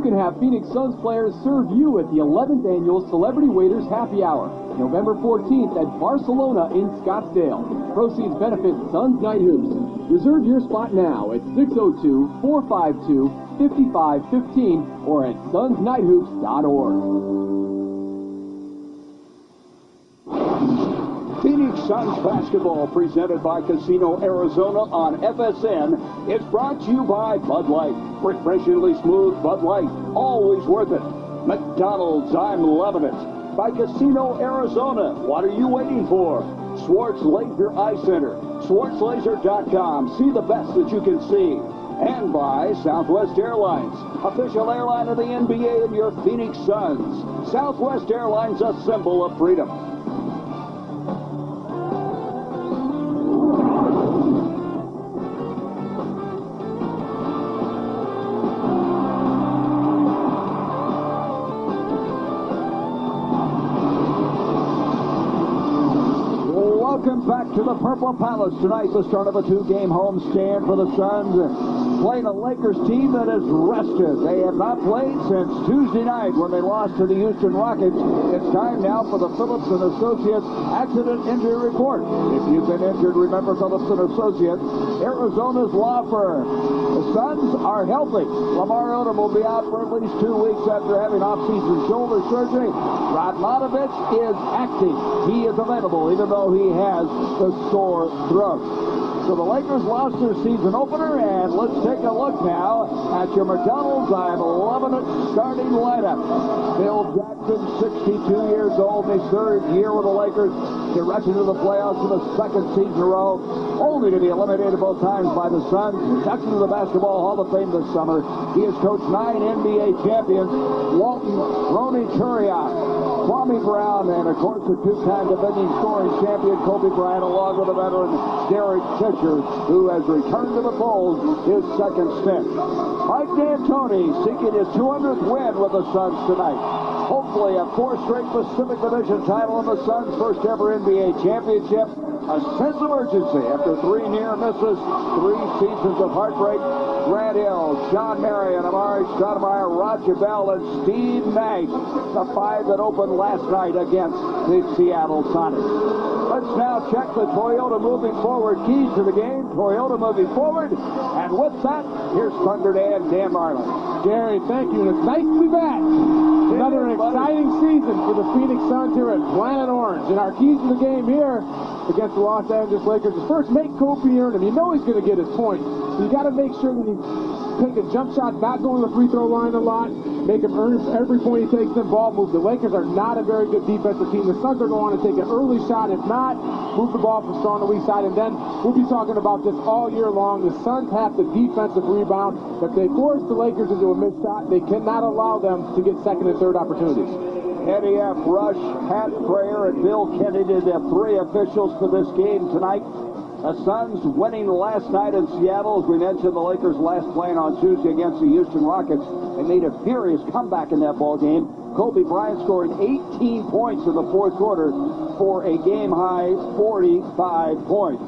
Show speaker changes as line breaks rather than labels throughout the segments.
can have Phoenix Suns players serve you at the 11th Annual Celebrity Waiters Happy Hour, November 14th at Barcelona in Scottsdale. Proceeds benefit Suns Night Hoops. Reserve your spot now at 602-452-5515 or at sunsnighthoops.org.
Phoenix Suns basketball presented by Casino Arizona on FSN is brought to you by Bud Light. Refreshingly smooth Bud Light, always worth it. McDonald's, I'm loving it. By Casino Arizona, what are you waiting for? Schwartz Laser Eye Center, schwartzlaser.com. See the best that you can see. And by Southwest Airlines, official airline of the NBA and your Phoenix Suns. Southwest Airlines, a symbol of freedom. Welcome back to the Purple Palace tonight. The start of a two-game homestand for the Suns. Playing a Lakers team that is rested. They have not played since Tuesday night when they lost to the Houston Rockets. It's time now for the Phillips and Associates Accident Injury Report. If you've been injured, remember Phillips and Associates, Arizona's law firm. The Suns are healthy. Lamar Odom will be out for at least 2 weeks after having off-season shoulder surgery. Radmanovich is active. He is available, even though he has the sore throat. So the Lakers lost their season opener, and let's take a look now at your McDonald's I'm loving it starting lineup. Phil Jackson, 62 years old, his third year with the Lakers, directed to the playoffs for the second season in a row, only to be eliminated both times by the Suns. Inducted to the Basketball Hall of Fame this summer. He has coached 9 NBA champions, Walton, Ronny Turiaf, Kwame Brown, and of course the two-time defending scoring champion Kobe Bryant, along with the veteran Derek Fisher, who has returned to the Bulls his second stint. Mike D'Antoni seeking his 200th win with the Suns tonight. Hopefully a 4th straight Pacific Division title and the Suns' first ever NBA championship. A sense of urgency after 3 near misses, 3 seasons of heartbreak. Grant Hill, John Marion, Amari Stoudemire, Roger Bell, and Steve Nash, the 5 that opened last night against the Seattle Sonics. Let's now check the Toyota moving forward keys to the game. Toyota moving forward. And with that, here's Thunder Dan, Dan Marlin.
Gary, thank you. It's nice to be back. Another exciting season for the Phoenix Suns here at Planet Orange. And our keys to the game here against the Los Angeles Lakers is first, make Kobe earn them. You know he's going to get his points. You got to make sure that he take a jump shot, not going to the free throw line a lot. Make him earn every point he takes in ball move. The Lakers are not a very good defensive team. The Suns are going to want to take an early shot. If not, move the ball from strong to weak side. And then we'll be talking about this all year long. The Suns have the defensive rebound. If they force the Lakers into a missed shot, they cannot allow them to get second and third opportunities.
Eddie F. Rush, Pat Prayer, and Bill Kennedy, the 3 officials for this game tonight. The Suns winning last night in Seattle. As we mentioned, the Lakers last playing on Tuesday against the Houston Rockets. They made a furious comeback in that ball game. Kobe Bryant scoring 18 points in the 4th quarter for a game-high 45 points.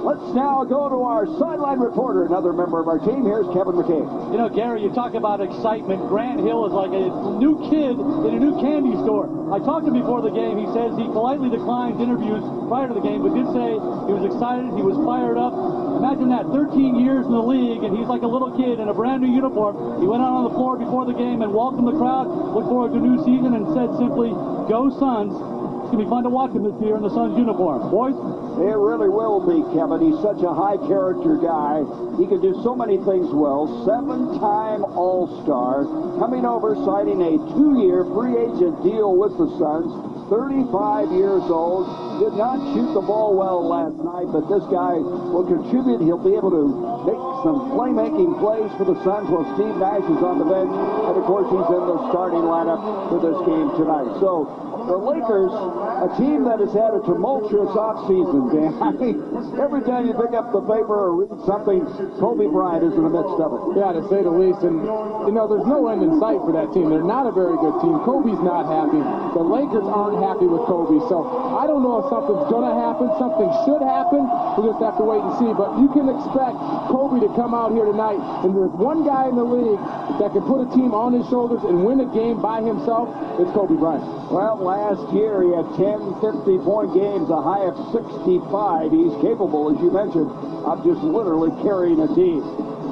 Let's now go to our sideline reporter, another member of our team. Here's Kevin McCabe.
You know, Gary, you talk about excitement. Grant Hill is like a new kid in a new candy store. I talked to him before the game. He says he politely declined interviews prior to the game, but did say he was excited, he was fired up. Imagine that, 13 years in the league, and he's like a little kid in a brand new uniform. He went out on the floor before the game and welcomed the crowd, looked forward to a new season, and said simply, "Go Suns." It's going to be fun to watch him this year in the Suns uniform. Boys?
It really will be, Kevin. He's such a high-character guy. He can do so many things well. 7-time All-Star. Coming over, signing a 2-year free agent deal with the Suns. 35 years old. Did not shoot the ball well last night, but this guy will contribute. He'll be able to make some playmaking plays for the Suns while Steve Nash is on the bench. And, of course, he's in the starting lineup for this game tonight. So, the Lakers, a team that has had a tumultuous offseason, Dan. I mean, every time you pick up the paper or read something, Kobe Bryant is in the midst of it.
Yeah, to say the least. And, you know, there's no end in sight for that team. They're not a very good team. Kobe's not happy. The Lakers aren't happy with Kobe. So, I don't know if something's going to happen. Something should happen. We'll just have to wait and see. But you can expect Kobe to come out here tonight, and there's one guy in the league that can put a team on his shoulders and win a game by himself, it's Kobe Bryant.
Well, last year he had 10 50-point games, a high of 65. He's capable, as you mentioned, of just literally carrying a team.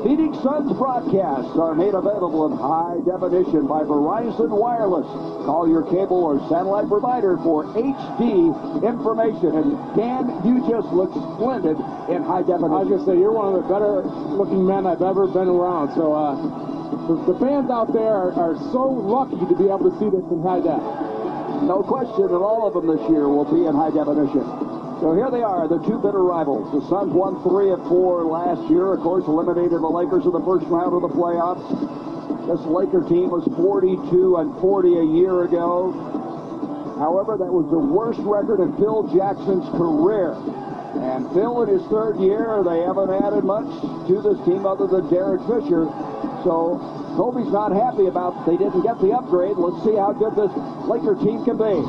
Phoenix Suns broadcasts are made available in high definition by Verizon Wireless. Call your cable or satellite provider for HD information. And Dan, you just look splendid in high definition.
I was going to say, you're one of the better looking men I've ever been around. So the fans out there are so lucky to be able to see this in high def.
No question that all of them this year will be in high definition. So here they are, the two bitter rivals. The Suns won 3 of 4 last year. Of course, eliminated the Lakers in the first round of the playoffs. This Laker team was 42-40 a year ago. However, that was the worst record in Phil Jackson's career. And Phil, in his third year, they haven't added much to this team other than Derek Fisher. So Kobe's not happy about they didn't get the upgrade. Let's see how good this Laker team can be.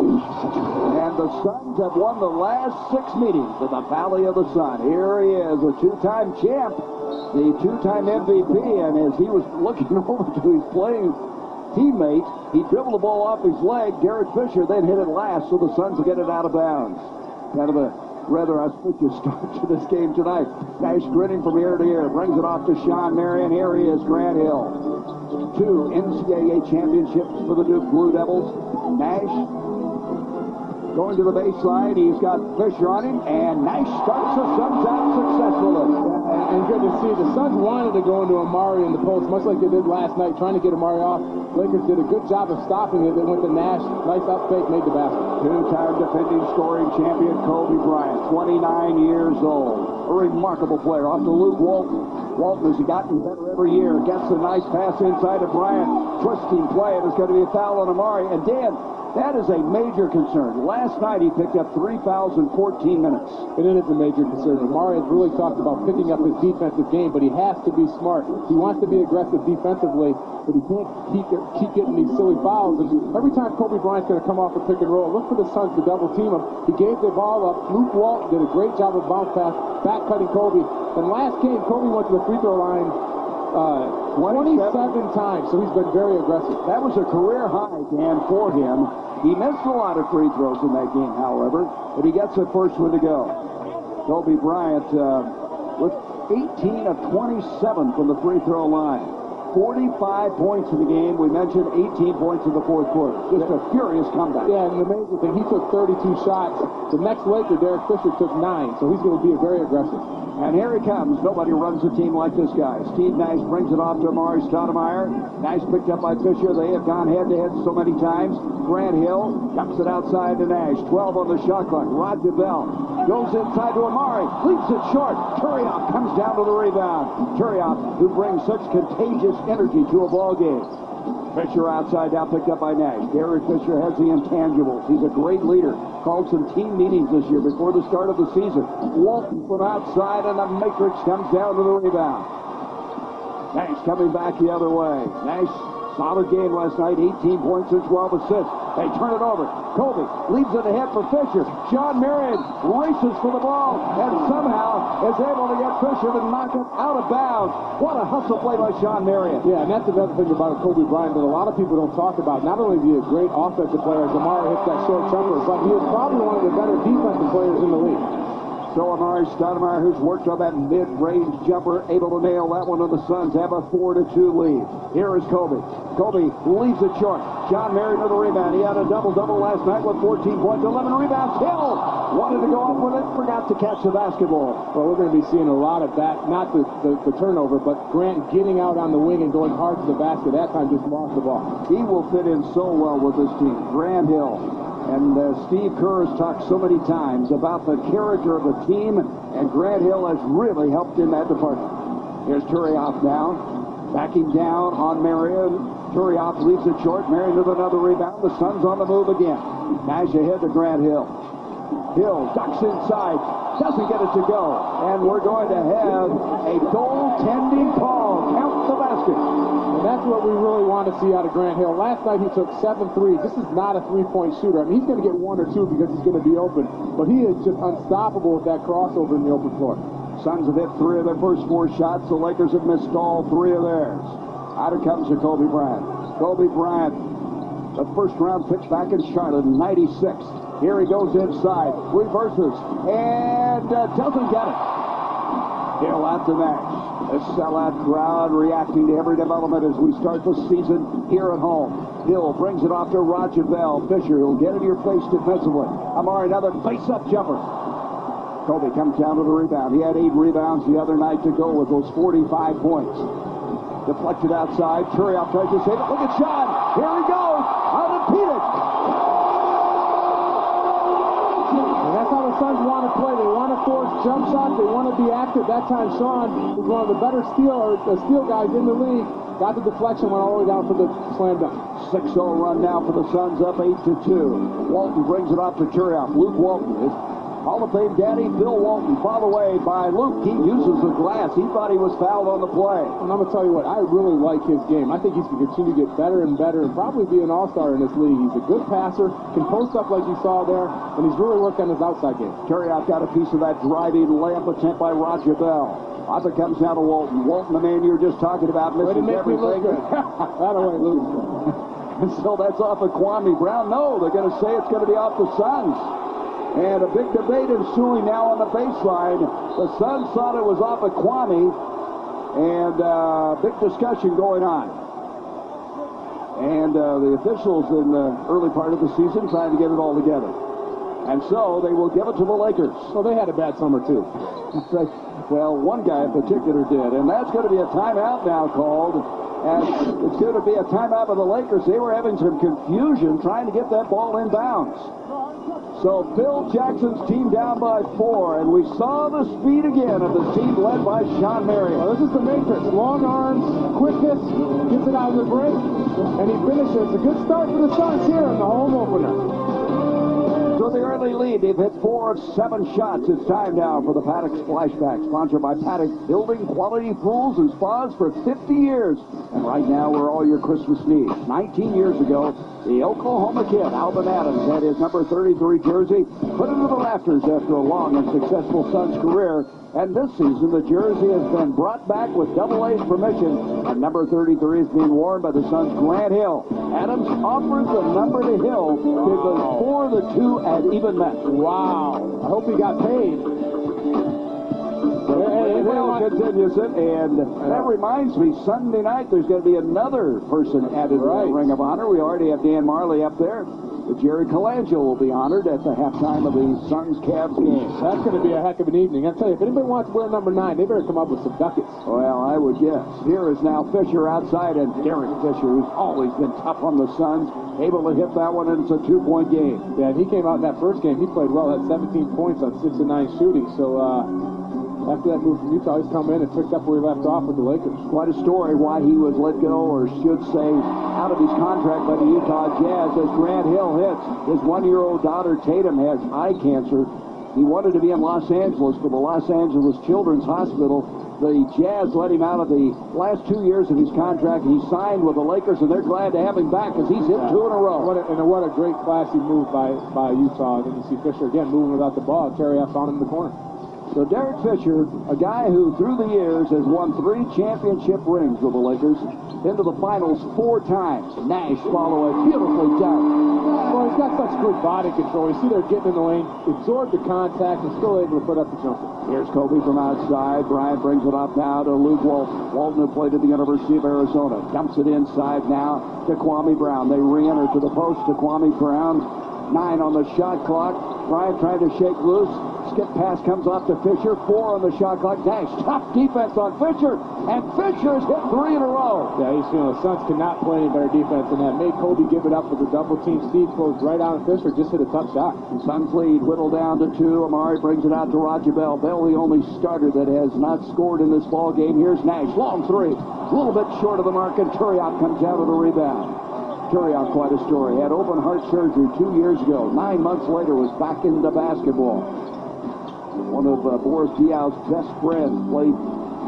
And the Suns have won the last 6 meetings in the Valley of the Sun. Here he is, a two-time champ, the two-time MVP, and as he was looking over to his playing teammate, he dribbled the ball off his leg. Derek Fisher then hit it last, so the Suns will get it out of bounds. Kind of a rather auspicious start to this game tonight. Nash grinning from ear to ear, brings it off to Sean Marion. Here he is, Grant Hill. 2 NCAA championships for the Duke Blue Devils. Nash going to the baseline. He's got Fisher on him, and Nash starts the Suns out successfully.
And good to see. The Suns wanted to go into Amari in the post, much like they did last night, trying to get Amari off. Lakers did a good job of stopping it. They went to Nash. Nice up fake, made the basket.
Two-time defending scoring champion Kobe Bryant, 29 years old. A remarkable player. Off to Luke Walton. Walton has gotten better every year. Gets a nice pass inside to Bryant. Twisting play. There's going to be a foul on Amari. And Dan, that is a major concern. Last night he picked up 3 fouls in 14 minutes.
And it is a major concern. Amari has really talked about picking up his defensive game, but he has to be smart. He wants to be aggressive defensively, but he can't keep getting these silly fouls. And every time Kobe Bryant's going to come off a pick and roll, look for the Suns to double team him. He gave the ball up. Luke Walton did a great job of bounce pass, back cutting Kobe. And last game, Kobe went to the free throw line 27 times, so he's been very aggressive.
That was a career high, Dan, for him. He missed a lot of free throws in that game, however, but he gets the first one to go. Kobe Bryant with 18 of 27 from the free throw line. 45 points in the game. We mentioned 18 points in the fourth quarter. Just a furious comeback.
Yeah, and the amazing thing, he took 32 shots. The next Laker, Derek Fisher, took 9, so he's going to be very aggressive.
And here he comes. Nobody runs a team like this guy. Steve Nash brings it off to Amari Stoudemire. Nash picked up by Fisher. They have gone head-to-head so many times. Grant Hill dumps it outside to Nash. 12 on the shot clock. Roger Bell goes inside to Amari. Leaves it short. Turioff comes down to the rebound. Turioff, who brings such contagious energy to a ball game. Fisher outside now, picked up by Nash. Derek Fisher has the intangibles. He's a great leader. Called some team meetings this year before the start of the season. Walton from outside, and the matrix comes down to the rebound. Nash coming back the other way. Nash, solid game last night. 18 points and 12 assists. They turn it over. Kobe leaves it ahead for Fisher. Sean Marion races for the ball and somehow is able to get Fisher to knock it out of bounds. What a hustle play by Sean Marion.
Yeah, and that's another thing about Kobe Bryant that a lot of people don't talk about. Not only is he a great offensive player, as Amari hits that short jumper, but he is probably one of the better defensive players in the league.
So Amari Stoudemire, who's worked on that mid-range jumper, able to nail that one, and the Suns have a 4-2 lead. Here is Kobe. Kobe leaves it short. John Marion to the rebound. He had a double-double last night with 14 points, 11 rebounds. Hill wanted to go up with it, forgot to catch the basketball.
Well, we're going to be seeing a lot of that, not the turnover, but Grant getting out on the wing and going hard to the basket. That time just lost the ball.
He will fit in so well with this team. Grant Hill. And Steve Kerr has talked so many times about the character of the team, and Grant Hill has really helped in that department. Here's Turioff now, backing down on Marion. Turioff leaves it short. Marion with another rebound. The Suns on the move again. Nash ahead to Grant Hill. Hill ducks inside, doesn't get it to go, and we're going to have a goaltending call. Count the basket.
And that's what we really want to see out of Grant Hill. Last night he took 7 threes. This is not a three-point shooter. I mean, he's going to get 1 or 2 because he's going to be open, but he is just unstoppable with that crossover in the open floor.
Suns have hit 3 of their first 4 shots. The Lakers have missed all 3 of theirs. Out it comes to Kobe Bryant. Kobe Bryant, the first-round pick back in Charlotte in '96. Here he goes inside, reverses, and doesn't get it. Hill at the Nash. A sellout crowd reacting to every development as we start the season here at home. Hill brings it off to Roger Bell. Fisher will get in your face defensively. Amari, another face-up jumper. Kobe comes down to the rebound. He had 8 rebounds the other night to go with those 45 points. Deflected outside. Tipoff tries to save it. Look at Sean. Here he goes. Unimpeded.
And that's how the Suns want to play. They want to force jump shots. They want to be active. That time, Sean was one of the better steal guys in the league. Got the deflection, went all the way down for the slam dunk.
6-0 run now for the Suns, up 8-2. Walton brings it off to Tipoff. Luke Walton, his Hall of Fame daddy, Bill Walton, fouled away by Luke. He uses the glass. He thought he was fouled on the play.
And I'm going to tell you what, I really like his game. I think he's going to continue to get better and better and probably be an all-star in this league. He's a good passer, can post up like you saw there, and he's really worked on his outside game.
Tipoff got a piece of that driving layup attempt by Roger Bell. Off it comes down to Walton. Walton, the man you were just talking about, misses everything.
That'll make me look good.
And so that's off of Kwame Brown. No, they're going to say it's going to be off the Suns. And a big debate ensuing now on the baseline. The Suns thought it was off of Kwame, and big discussion going on. And the officials in the early part of the season trying to get it all together. And so they will give it to the Lakers.
Well, they had a bad summer, too.
Well, one guy in particular did. And that's going to be a timeout now called. And it's going to be a timeout of the Lakers. They were having some confusion trying to get that ball inbounds. So Phil Jackson's team down by 4, and we saw the speed again of the team led by Sean Marion.
Well, this is the matrix. Long arms, quickness, gets it out of the break, and he finishes. A good start for the Suns here in the home opener.
So the early lead, they've hit 4 of 7 shots. It's time now for the Paddock Splashback, sponsored by Paddock, building quality pools and spas for 50 years. And right now, we're all your Christmas needs. 19 years ago, the Oklahoma kid, Alvin Adams, had his number 33 jersey put into the rafters after a long and successful Suns career. And this season, the jersey has been brought back with Double-A's permission, and number 33 is being worn by the Suns' Grant Hill. Adams offers the number to Hill before the 2 had even met.
Wow. I hope he got paid.
Hill continues it, and that reminds me, Sunday night there's going to be another person added to the Ring of Honor. We already have Dan Marley up there. But Jerry Colangelo will be honored at the halftime of the Suns-Cavs game.
That's going to be a heck of an evening. I'll tell you, if anybody wants to wear number 9, they better come up with some ducats.
Well, I would guess. Here is now Fisher outside, and Derek Fisher, who's always been tough on the Suns, able to hit that one, and it's a 2-point game.
Yeah, and he came out in that first game. He played well. Had 17 points on 6 of 9 shooting. So, after that move from Utah, he's come in and picked up where he left off with the Lakers.
Quite a story why he was let go, or should say, out of his contract by the Utah Jazz as Grant Hill hits. His 1-year-old daughter, Tatum, has eye cancer. He wanted to be in Los Angeles for the Los Angeles Children's Hospital. The Jazz let him out of the last 2 years of his contract. He signed with the Lakers, and they're glad to have him back because he's hit 2 in a row.
What a great classy move by Utah. And then you see Fisher again moving without the ball. Tipoff found him in the corner.
So Derek Fisher, a guy who through the years has won 3 championship rings with the Lakers, into the finals 4 times. Nash follow it beautifully down.
Well, he's got such good body control. You see they're getting in the lane, absorb the contact, and still able to put up the jumper.
Here's Kobe from outside. Bryant brings it up now to Luke Walton. Walton, who played at the University of Arizona, dumps it inside now to Kwame Brown. They re-enter to the post to Kwame Brown. 9 on the shot clock. Bryant trying to shake loose. Skip pass comes off to Fisher. 4 on the shot clock. Nash, tough defense on Fisher. And Fisher's hit 3 in a row.
Yeah, he's feeling the Suns cannot play any better defense than that. Made Kobe give it up with the double team. Steve closed right on Fisher. Just hit a tough shot.
Suns lead, whittled down to 2. Amari brings it out to Roger Bell. Bell, the only starter that has not scored in this ball game. Here's Nash. Long 3. A little bit short of the mark, and Tipoff comes down with the rebound. Tipoff, quite a story. Had open heart surgery 2 years ago. 9 months later, was back into basketball. One of Boris Diaw's best friends, played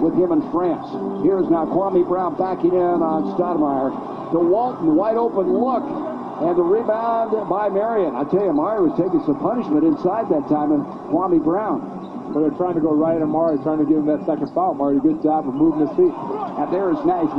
with him in France. Here's now Kwame Brown backing in on Stoudemire. To Walton, wide open look. And the rebound by Marion. I tell you, Marion was taking some punishment inside that time, and Kwame Brown.
Well, they're trying to go right on Murray, trying to give him that second foul. Murray, good job of moving his feet.
And there is Nash